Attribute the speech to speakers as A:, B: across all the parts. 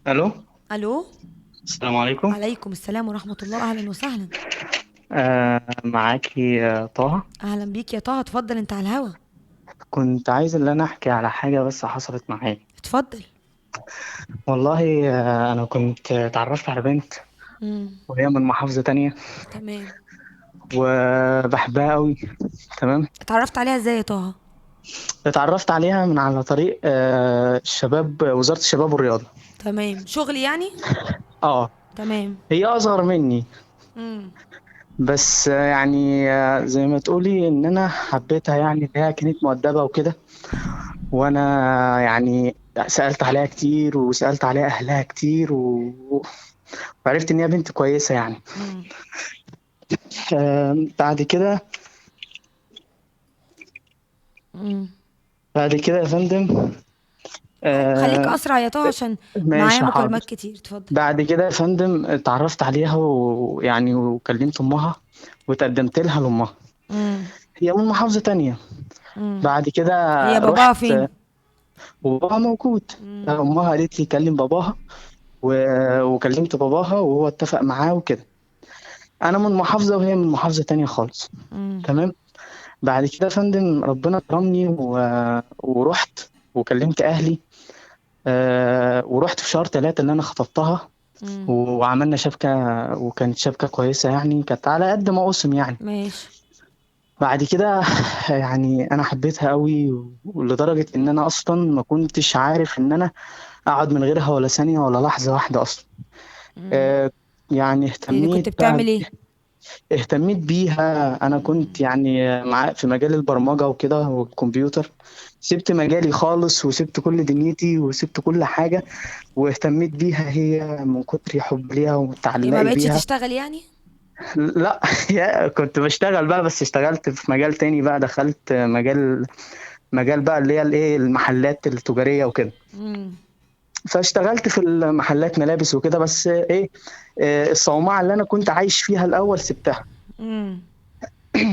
A: الو.
B: الو.
A: السلام عليكم.
B: عليكم السلام ورحمة الله، اهلا وسهلا.
A: معاكي طه.
B: اهلا بيك يا طه، اتفضل انت على الهوا.
A: كنت عايز ان انا احكي على حاجه بس حصلت معايا.
B: اتفضل.
A: والله انا كنت اتعرفت على بنت
B: امم.
A: وهي من محافظه تانية
B: تمام.
A: وبحبها قوي. تمام.
B: اتعرفت عليها ازاي يا طه؟
A: اتعرفت عليها من على طريق الشباب، وزاره الشباب والرياضه.
B: تمام، شغل يعني.
A: اه.
B: تمام.
A: هي اصغر مني،
B: امم.
A: بس يعني زي ما تقولي ان انا حبيتها، يعني ان هي كانت مؤدبه وكده. وانا يعني سألت عليها كتير وسألت عليها اهلها كتير وعرفت ان هي بنت كويسة يعني.
B: امم.
A: بعد كده،
B: امم.
A: يا فندم.
B: خليك
A: آه،
B: اسرع يا طه عشان معايا
A: ماشي حاضر.
B: مكالمات كتير، اتفضل.
A: بعد كده يا فندم اتعرفت عليها ويعني وكلمت امها وتقدمت لها لامها.
B: امم.
A: هي من محافظة تانية.
B: امم.
A: بعد كده
B: هي باباها
A: رحت
B: فين؟
A: وباباها موجود.
B: امم.
A: امها قالت لي كلم باباها وكلمت باباها وهو اتفق معاه وكده. انا من محافظة وهي من محافظة تانية خالص.
B: امم.
A: تمام. بعد كده يا فندم ربنا كرمني ورحت وكلمت اهلي. ورحت في شهر ثلاثة اللي انا خطبتها
B: امم.
A: وعملنا شبكة، وكانت شبكة كويسة يعني، كانت على قد ما أقسم يعني.
B: ماشي.
A: بعد كده يعني أنا حبيتها قوي، ولدرجة إن أنا أصلا ما كنتش عارف إن أنا أقعد من غيرها ولا ثانية ولا لحظة واحدة أصلا.
B: امم.
A: آه، يعني
B: يعني كنت
A: اهتميت بقى.
B: بتعمل ايه؟
A: اهتميت بيها. انا كنت
B: امم.
A: يعني في مجال البرمجة وكده والكمبيوتر. سبت مجالي خالص وسبت كل دنيتي وسبت كل حاجة واهتميت بيها هي من كتر حب ليها
B: هي ما
A: وتعلقي
B: بقتش
A: بيها.
B: تشتغل يعني؟
A: لا كنت بشتغل بقى، بس اشتغلت في مجال تاني بقى، دخلت مجال بقى اللي هي الايه المحلات التجارية وكده.
B: امم.
A: فاشتغلت في المحلات ملابس وكده، بس ايه، الصومعة اللي انا كنت عايش فيها الاول سبتها.
B: امم.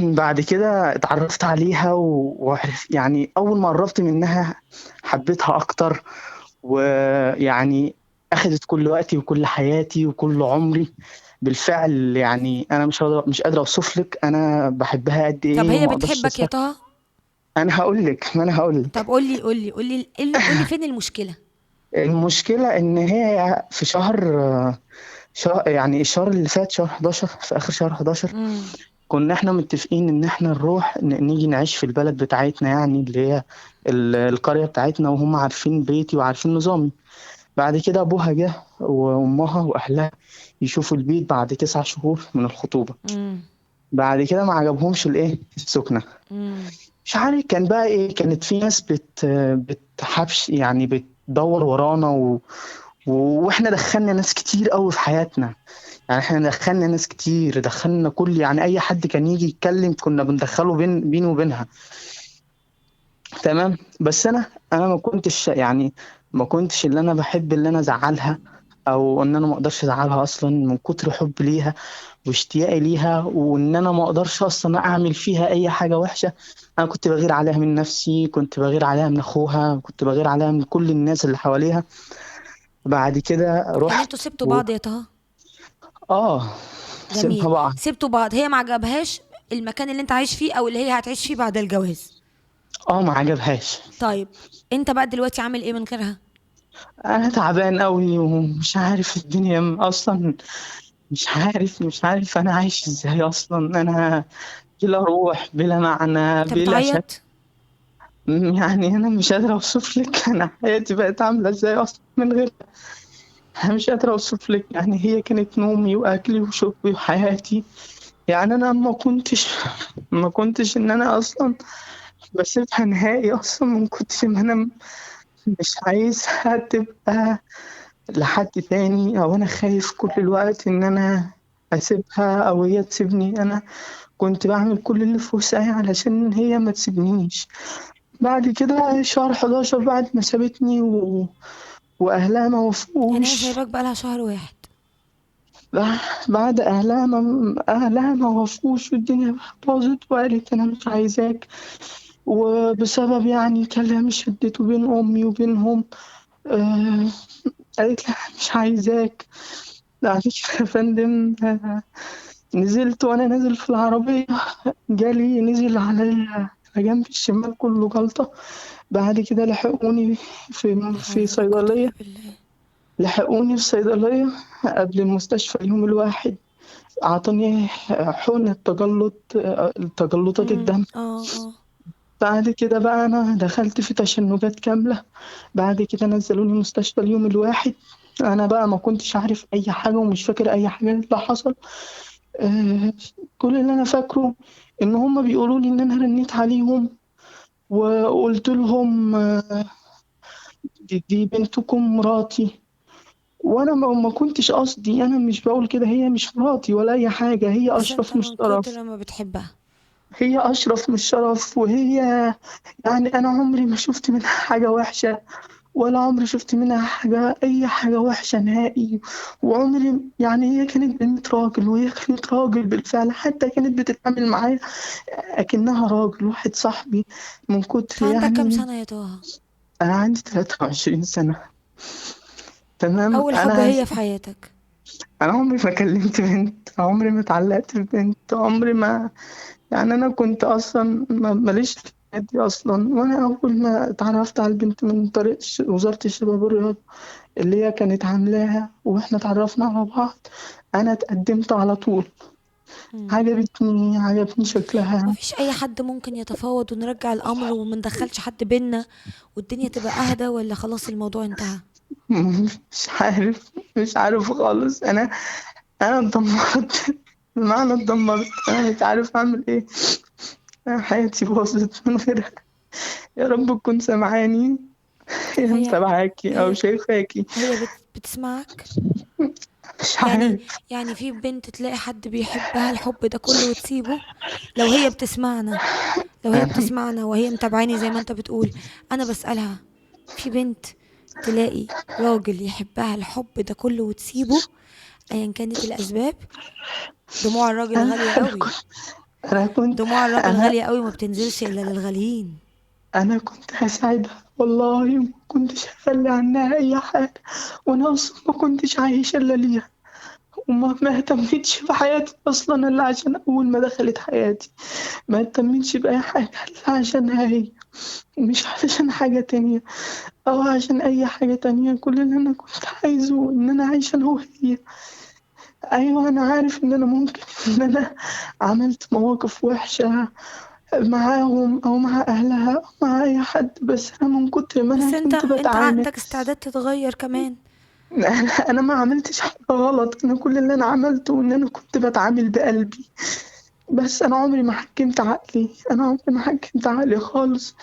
A: بعد كده اتعرفت عليها وعرف يعني اول ما قربت منها حبيتها اكتر. ويعني اخدت كل وقتي وكل حياتي وكل عمري. بالفعل يعني انا مش قادر اوصف لك انا بحبها قد
B: طب
A: ايه
B: هي
A: وما اقدرش
B: بتحبك يا طه؟
A: انا هقول لك، ما انا هقول
B: طب
A: لك.
B: قولي فين المشكلة؟
A: المشكله ان هي في شهر يعني الشهر اللي فات، شهر 11، في اخر شهر 11
B: امم.
A: كنا احنا متفقين ان احنا نروح نيجي نعيش في البلد بتاعتنا، يعني اللي هي القرية بتاعتنا، وهم عارفين بيتي وعارفين نظامي. بعد كده ابوها جه وامها واهلها يشوفوا البيت بعد 9 شهور من الخطوبة.
B: امم.
A: بعد كده ما عجبهمش الايه السكنة.
B: امم.
A: مش عارف كان بقى ايه، كانت في ناس بتحبش يعني بتدور ورانا واحنا دخلنا ناس كتير قوي في حياتنا. يعني احنا دخلنا ناس كتير، دخلنا كل يعني اي حد كان يجي يتكلم كنا بندخله بينه وبينها. تمام. بس انا ما كنتش يعني ما كنتش اللي انا بحب اللي انا ازعلها، او ان انا ما اقدرش ازعلها اصلا من كتر حب ليها واشتياقي ليها، وان انا ما اقدرش اصلا اعمل فيها اي حاجه وحشه. انا كنت بغير عليها من نفسي، كنت بغير عليها من اخوها، كنت بغير عليها من كل الناس اللي حواليها. بعد كده
B: يعني
A: رحت
B: انتوا سبتوا بعض يا طه؟
A: اه. سيبها
B: جميل.
A: بقى.
B: سبتوا بعض، هي ما عجبهاش المكان اللي انت عايش فيه او اللي هي هتعيش فيه بعد الجواز؟
A: اه، ما عجبهاش.
B: طيب، انت بقى دلوقتي عامل ايه من غيرها؟
A: انا تعبان قوي ومش عارف الدنيا اصلا. مش عارف انا عايش ازاي اصلا. انا بلا روح بلا معنى
B: انت
A: بلا شكل.
B: بتعيط؟
A: يعني انا مش قادر اوصف لك انا حياتي بقت عامله ازاي اصلا من غير. انا مش قادر اوصف لك، يعني هي كانت نومي واكلي وشربي وحياتي. يعني انا ما كنتش ان انا اصلا بسيبها نهائي اصلا، من كتر ما انا مش عايزها تبقى لحد تاني، او انا خايف كل الوقت ان انا اسيبها او هي تسيبني. انا كنت بعمل كل اللي في وسعي علشان هي ما تسيبنيش. بعد كده شهر 11 بعد ما سابتني واهلها ما
B: يعني هي
A: وافقوش.
B: سايباك بقالها شهر واحد؟
A: بعد اهلها ما وافقوش والدنيا باظت وقالت انا مش عايزاك. وبسبب يعني كلام شدته بين امي وبينهم. آه قالت لي أنا مش عايزاك. بعد كده يا فندم نزلت، وأنا نازل في العربية جالي نزل على جنب الشمال كله جلطة. بعد كده لحقوني
B: لا حول
A: في
B: ولا قوة
A: صيدلية.
B: إلا بالله.
A: لحقوني في صيدلية قبل المستشفى اليوم الواحد. أعطوني حقنة تجلطات الدم.
B: اه.
A: بعد كده بقى أنا دخلت في تشنجات كاملة. بعد كده نزلوني مستشفى اليوم الواحد. أنا بقى ما كنتش عارف أي حاجة ومش فاكر أي حاجة اللي حصل. آه، كل اللي أنا فاكره إن هما بيقولوا لي إن أنا رنيت عليهم وقلت لهم دي بنتكم مراتي. وأنا ما كنتش قصدي، أنا مش بقول كده، هي مش مراتي ولا أي حاجة، هي
B: بس انت
A: أشرف مش
B: من
A: شرف.
B: كتر ما بتحبها.
A: هي أشرف مش شرف، وهي يعني أنا عمري ما شفت منها حاجة وحشة، ولا عمري شفت منها حاجة أي حاجة وحشة نهائي. وعمري يعني هي كانت بنت راجل، وهي كانت راجل بالفعل، حتى كانت بتتعامل معايا أكنها راجل واحد صاحبي. من
B: انت
A: كتر
B: عندك كام
A: يعني.
B: سنة يا طه؟
A: أنا عندي 23 سنة. تمام.
B: اول حب
A: أنا
B: هي في حياتك؟
A: أنا عمري ما كلمت بنت، عمري ما اتعلقت ببنت، عمري ما يعني. أنا كنت أصلا ماليش في الحاجات دي أصلا. وأنا أول ما اتعرفت على البنت من طريق وزارة الشباب والرياضة اللي هي كانت عاملاها، واحنا اتعرفنا على بعض، انا اتقدمت على طول.
B: مم.
A: عجبني شكلها.
B: مفيش اي حد ممكن يتفاوض ونرجع الامر ومندخلش حد بينا والدنيا تبقى اهدى، ولا خلاص الموضوع انتهى؟
A: مش عارف خالص. انا اتدمرت. بمعنى اتدمرت، انا مش عارف اعمل ايه. أنا حياتي باظت من غيرها. يا رب تكون سامعاني، هي
B: هي
A: متابعاكي او
B: هي
A: شايفاكي.
B: هي بتسمعك؟
A: مش
B: يعني
A: عارف.
B: يعني في بنت تلاقي حد بيحبها الحب ده كله وتسيبه؟ لو هي بتسمعنا لو هي
A: انا
B: بتسمعنا وهي متابعاني زي ما انت بتقول، انا بسألها، في بنت تلاقي راجل يحبها الحب ده كله وتسيبه ايا كانت الاسباب؟ دموع الراجل
A: انا
B: غالية
A: انا
B: قوي.
A: كنت انا كنت
B: دموع الراجل
A: انا
B: غالية قوي، ما بتنزلش الا للغاليين.
A: انا كنت هساعدها والله، ما كنتش هخلي عنها اي حاجه. وانا اصلا ما كنتش عايشه الا ليها، وما اهتمتش بحياتي اصلا الا عشان اول ما دخلت حياتي. ما اهتمتش باي حاجه الا عشانها هي، مش علشان حاجه تانية او عشان اي حاجه تانية. كل اللي انا كنت عايزه ان انا اعيش انا وهي. ايوه انا عارف ان انا ممكن ان انا عملت مواقف وحشه معاهم او مع اهلها او مع اي حد، بس انا من كتر ما
B: بس
A: انا
B: انت
A: كنت
B: انت
A: بتعامل.
B: عندك استعداد تتغير كمان.
A: انا ما عملتش حاجه غلط. انا كل اللي انا عملته ان انا كنت بتعامل بقلبي. بس انا عمري ما حكمت عقلي، انا عمري ما حكمت عقلي خالص.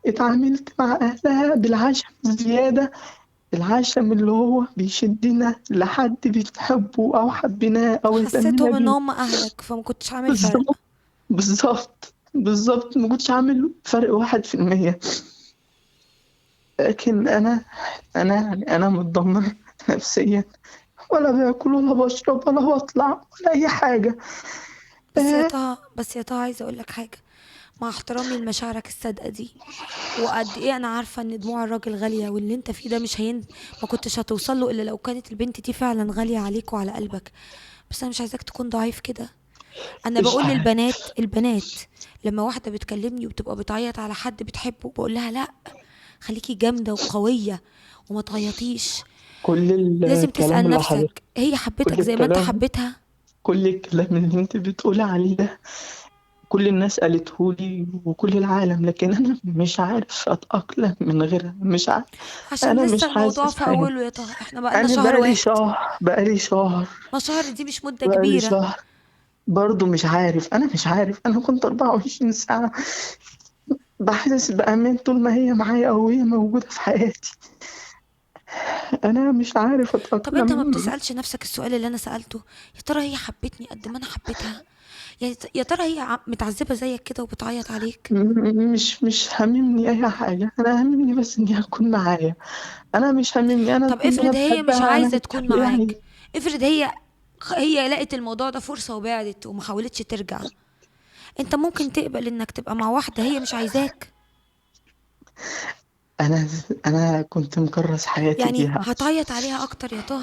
A: اتعاملت مع اهلها بالعشم الزياده، العشم اللي هو بيشدنا لحد بنحبه او حبيناه او اهتمينا
B: حسيتهم ان
A: بيه.
B: هم اهلك فما كنتش عامل فرق.
A: بالظبط. بالظبط ما كنتش عامل فرق 1%. لكن انا متدمر نفسيا، ولا باكل ولا بشرب ولا بطلع ولا اي حاجه. آه،
B: بس يا طه عايزه اقول لك حاجه، مع احترامي لمشاعرك الصادقه دي، وقد ايه انا عارفه ان دموع الراجل غاليه، واللي انت فيه ده مش ما كنتش هتوصل له الا لو كانت البنت دي فعلا غاليه عليك وعلى قلبك. بس انا مش عايزاك تكون ضعيف كده. انا
A: مش
B: بقول
A: عارف.
B: للبنات لما واحده بتكلمني وبتبقى بتعيط على حد بتحبه، بقول لها لا، خليكي جامده وقويه وما تعيطيش.
A: كل
B: لازم
A: الكلام
B: تسأل
A: اللي حضرتك
B: نفسك، هي
A: كل
B: حبتك زي ما انت
A: الكلام
B: حبيتها؟
A: كل الكلام اللي انت بتقولي عليه ده، كل الناس قالته لي وكل العالم، لكن انا مش عارف اتأقلم من غيرها. مش عارف.
B: عشان
A: انا
B: لسه
A: مش
B: الموضوع
A: حاسس
B: في
A: حاجه.
B: اوله يا طه، احنا بقالنا
A: انا
B: شهر
A: بقالي
B: واحد.
A: شهر بقالي شهر
B: ما شهر دي مش مدة
A: بقالي
B: كبيرة.
A: شهر برضه مش عارف. انا مش عارف. انا كنت 24 ساعه بحس بامان طول ما هي معايا او هي موجوده في حياتي. انا مش عارف
B: طب انت ما
A: اتأقلم.
B: بتسألش نفسك السؤال اللي انا سألته؟ يا ترى هي حبتني قد ما انا حبيتها؟ يا ترى هي متعذبة زيك كده وبتعيط عليك؟
A: مش هاممني اي حاجه. انا هاممني بس ان هي تكون معايا. انا مش هاممني انا
B: طب
A: تكون انا
B: افرض هي مش
A: بحبها انا
B: عايزة تكون
A: بتحب يعني.
B: معاك، افرض هي لقت الموضوع ده فرصة وبعدت وما حاولتش ترجع، انت ممكن تقبل انك تبقى مع واحدة هي مش عايزاك؟
A: انا انا كنت مكرس حياتي
B: يعني
A: ليها.
B: هتعيط عليها اكتر يا طه،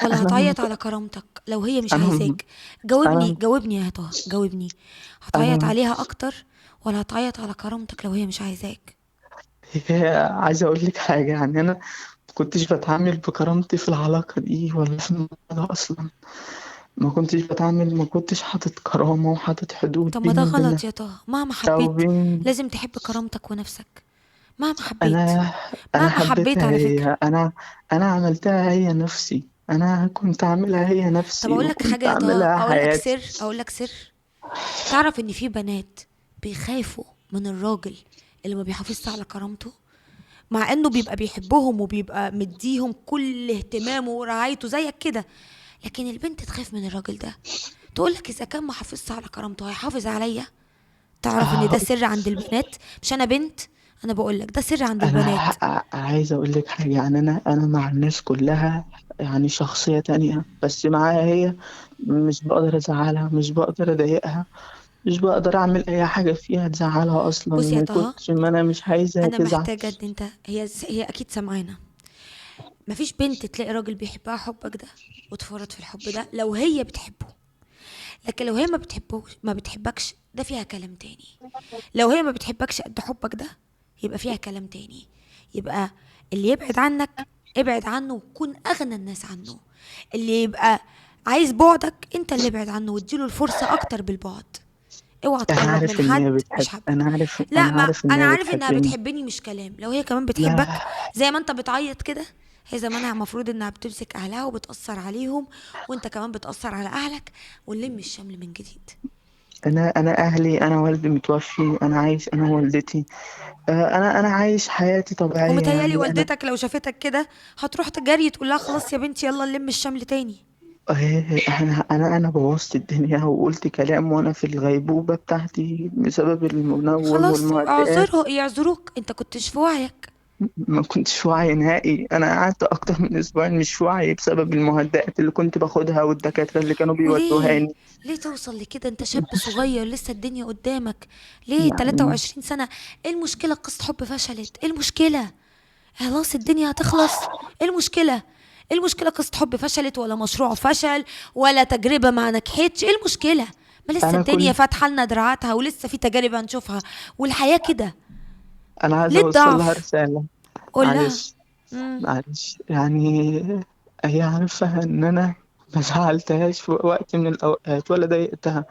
B: ولا
A: انا
B: هتعيط على كرامتك لو هي مش
A: انا
B: عايزاك؟ جاوبني
A: انا
B: جاوبني يا طه، جاوبني. هتعيط
A: انا
B: عليها اكتر ولا هتعيط على كرامتك لو هي مش عايزاك؟
A: هي عايز اقول لك حاجه، يعني انا ما كنتش بتعامل بكرامتي في العلاقه دي ولا في الموضوع ده اصلا. ما كنتش حاطط كرامه وحاطط حدود
B: طب ما ده
A: بيني وبينها
B: غلط يا طه، مهما
A: او
B: حبيت
A: بين.
B: لازم تحب كرامتك ونفسك، مهما حبيت.
A: انا انا
B: مهما حبيت
A: حبيتها
B: على فكرة.
A: هي، انا عملتها هي نفسي، انا كنت عاملها هي
B: طب
A: نفسي
B: اقول لك حاجة
A: وكنت
B: يا طه،
A: عاملها
B: اقول لك
A: حياتي.
B: سر، اقول لك سر. تعرف ان في بنات بيخافوا من الراجل اللي ما بيحافظش على كرامته، مع انه بيبقى بيحبهم وبيبقى مديهم كل اهتمامه ورعايته زيك كده، لكن البنت تخاف من الراجل ده، تقولك اذا كان ما حافظش على كرامته هيحافظ عليا. تعرف ان ده
A: آه،
B: سر عند البنات، مش انا بنت، انا بقولك ده سر عند
A: انا
B: البنات.
A: عايز اقول لك حاجه، يعني انا مع الناس كلها يعني شخصيه تانية، بس معاها هي مش بقدر ازعلها، مش بقدر اضايقها، مش بقدر اعمل اي حاجه فيها تزعلها اصلا
B: بص يا
A: من
B: طه،
A: كتر ما انا مش عايزها
B: انا
A: تزعل.
B: محتاجة ان انت، هي اكيد سامعانا، مفيش بنت تلاقي راجل بيحبها حبك ده وتفرط في الحب ده لو هي بتحبه، لكن لو هي ما بتحبوش ما بتحبكش ده فيها كلام تاني. لو هي ما بتحبكش قد حبك ده يبقى فيها كلام تاني. يبقى اللي يبعد عنك ابعد عنه وكون اغنى الناس عنه. اللي يبقى عايز بعدك انت اللي ابعد عنه واديله الفرصة اكتر بالبعد. اوعى
A: انا
B: تقرب من
A: عارف ان
B: حد
A: هي
B: مش
A: بتحب،
B: حبك. لا،
A: انا
B: ما
A: عارف ان
B: انا
A: هي
B: عارف انها
A: بتحبني.
B: بتحبني مش كلام، لو هي كمان
A: لا،
B: بتحبك زي ما انت بتعيط كده، هي زمانها المفروض انها بتمسك اهلها وبتأثر عليهم، وانت كمان بتأثر على اهلك، ونلم الشمل من جديد.
A: انا اهلي، انا والدي متوفي، انا عايش انا ووالدتي. انا عايش حياتي طبيعيه
B: ومتهيألي
A: يعني انا.
B: والدتك لو شافتك كده هتروح تجري تقول لها خلاص يا بنتي يلا نلم الشمل تاني.
A: انا بوظت الدنيا وقلت كلام وانا في الغيبوبه بتاعتي بسبب المنوم
B: خلاص
A: والمهدئات.
B: اعذره يعذروك، انت كنتش في وعيك.
A: ما كنتش في وعي نهائي، انا قعدت اكتر من اسبوعين مش في وعي بسبب المهدئات اللي كنت باخدها والدكاتره اللي كانوا
B: وليه؟
A: بيودوهاني.
B: ليه توصل لكده؟ انت شاب صغير لسه الدنيا قدامك. ليه
A: يعني
B: 23 سنة؟ ايه المشكلة؟ قصة حب فشلت، ايه المشكلة؟ خلاص الدنيا هتخلص. ايه المشكلة؟ ايه المشكلة؟ قصة حب فشلت ولا مشروع فشل ولا تجربة ما نجحتش؟ ايه المشكلة؟ ما لسه
A: انا
B: الدنيا
A: كل
B: فاتحة لنا دراعاتها ولسه في تجارب هنشوفها، والحياة كده.
A: انا عايز
B: ليه
A: اوصل لها
B: الضعف؟
A: رساله.
B: قول لها.
A: معلش، معلش يعني هي عارفة إن أنا ما زعلتهاش في وقت من الأوقات ولا ضايقتها،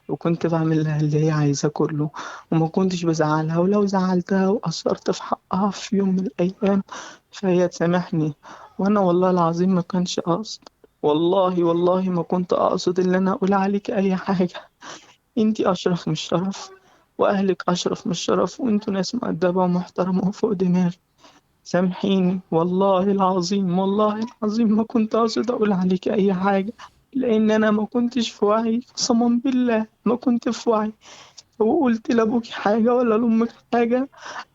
A: وكنت بعمل لها اللي هي عايزاه كله، وما كنتش بزعلها، ولو زعلتها وقصرت في حقها في يوم من الأيام فهي تسامحني. وأنا والله العظيم ما كانش قصد، والله ما كنت أقصد إن أنا أقول عليك أي حاجة. انتي أشرف من الشرف، وأهلك أشرف من الشرف، وانتوا ناس مؤدبة ومحترمة وفوق دماغي. سامحيني والله العظيم، والله العظيم ما كنت أقصد أقول عليك أي حاجة، لأن أنا ما كنتش في وعي، قسما بالله ما كنت في وعي. لو قلت لأبوك حاجة ولا لأمك حاجة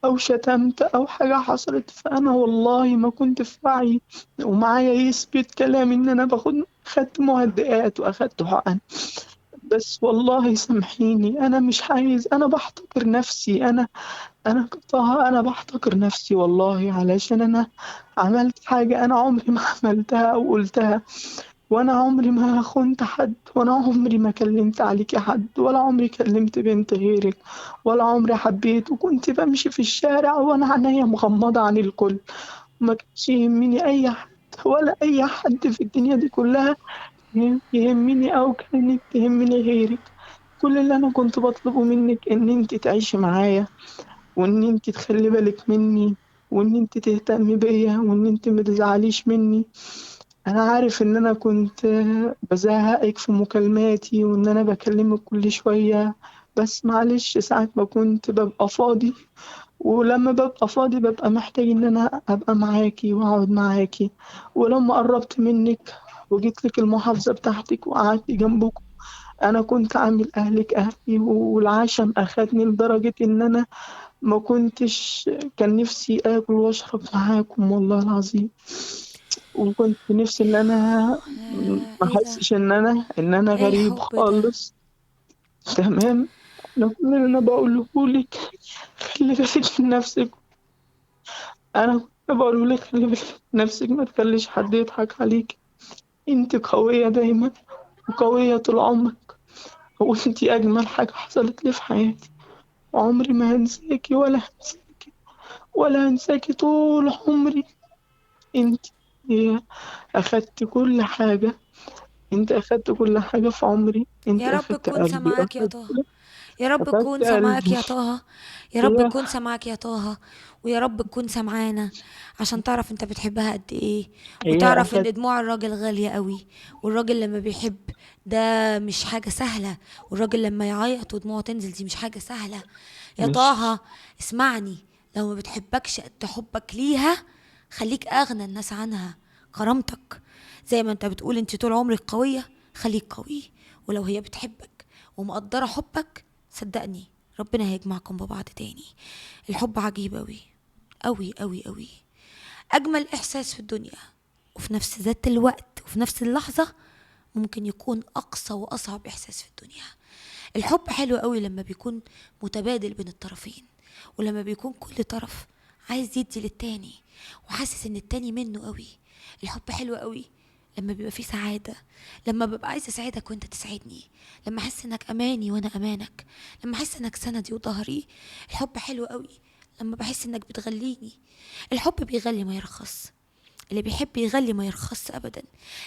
A: أو شتمت أو حاجة حصلت فأنا والله ما كنت في وعي. ومعايا يثبت كلامي إن أنا خدت مهدئات وأخدت حقن. بس والله سامحيني، أنا مش عايز، أنا بحتقر نفسي، أنا طه، أنا بحتقر نفسي والله علشان أنا عملت حاجة أنا عمري ما عملتها أو قلتها. وأنا عمري ما خنت حد، وأنا عمري ما كلمت عليك حد، ولا عمري كلمت بنت غيرك، ولا عمري حبيت، وكنت بمشي في الشارع وأنا عينيا مغمضة عن الكل. ما كانش يهمني أي حد ولا أي حد في الدنيا دي كلها يهمني أو كانت تهمني غيرك. كل اللي أنا كنت بطلبه منك إن أنت تعيشي معايا، وان انت تخلي بالك مني، وان انت تهتمي بيا، وان انت ما تزعليش مني. انا عارف ان انا كنت بزهقك في مكالماتي وان انا بكلمك كل شوية، بس معلش ساعات ما كنت ببقى فاضي، ولما ببقى فاضي ببقى محتاج ان انا ابقى معاكي واقعد معاكي. ولما قربت منك وجيت لك المحافظة بتاعتك وقعدت جنبك، انا كنت عامل اهلك اهلي، والعشم اخدني لدرجة ان انا ما كنتش، كان نفسي آكل وأشرب معاكم والله العظيم. وكنت نفسي إن أنا ما
B: ايه ده؟
A: أحسش إن أنا
B: ايه
A: غريب
B: الحب ده؟
A: خالص. تمام. أنا كل اللي أنا بقوله لك خلي بالك من نفسك، انا كنت بقول لك خلي بالك من نفسك، ما تخليش حد يضحك عليك. انت قوية دايما وقوية طول عمرك، وانت اجمل حاجة حصلت لي في حياتي. وعمري ما هنساكي ولا هنساكي ولا هنساكي طول عمري. انت اخدت كل حاجة، انت اخدت كل حاجة في عمري. انت
B: يا رب
A: اخدت
B: تكون
A: قلبي،
B: سامعاك يا طه. يا رب
A: اخدت
B: تكون سامعاك
A: قلبي.
B: يا طه. يا رب
A: يا
B: تكون سامعاك يا طه. ويا رب تكون سامعانا، عشان تعرف انت بتحبها قد ايه،
A: هي
B: وتعرف ان
A: اخدت.
B: دموع الراجل غالية قوي. والراجل لما بيحب ده مش حاجة سهلة. والراجل لما يعيط ودموعه تنزل دي مش حاجة سهلة. يا
A: مش
B: طه، اسمعني. لو ما بتحبكش قد حبك ليها، خليك اغنى الناس عنها. كرامتك، زي ما انت بتقول انت طول عمرك قوية، خليك قوي. ولو هي بتحبك ومقدرة حبك، صدقني ربنا هيجمعكم ببعض تاني. الحب عجيب أوي، أوي أوي أوي. أجمل إحساس في الدنيا، وفي نفس ذات الوقت وفي نفس اللحظة ممكن يكون أقصى وأصعب إحساس في الدنيا. الحب حلو أوي لما بيكون متبادل بين الطرفين، ولما بيكون كل طرف عايز يدي للتاني وحاسس ان التاني منه قوي. الحب حلو قوي لما بيبقى فيه سعادة، لما ببقى عايزة اساعدك وانت تساعدني، لما احس انك اماني وانا امانك، لما احس انك سندي وظهري. الحب حلو قوي لما بحس انك بتغليني. الحب بيغلي ما يرخص. اللي بيحب يغلي ما يرخص ابدا.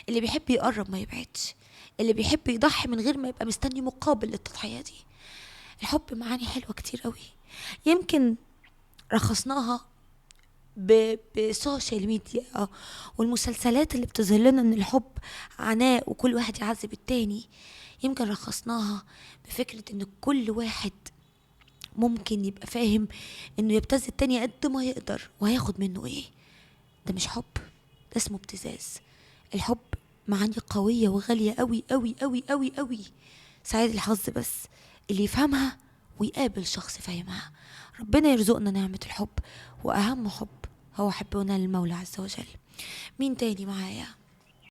B: اللي بيحب يقرب ما يبعدش. اللي بيحب يضحي من غير ما يبقى مستني مقابل للتضحية دي. الحب معاني حلوة كتير قوي. يمكن رخصناها بسوشيال ميديا والمسلسلات اللي بتظهر لنا ان الحب عناء وكل واحد يعذب التاني. يمكن رخصناها بفكرة ان كل واحد ممكن يبقى فاهم انه يبتز التاني قد ما يقدر وهياخد منه ايه. ده مش حب، ده اسمه ابتزاز. الحب معاني قوية وغالية قوي قوي قوي قوي قوي. سعيد الحظ بس اللي يفهمها ويقابل شخص فاهمها. ربنا يرزقنا نعمة الحب، وأهم حب هو حبنا للمولى عز وجل. مين تاني معايا؟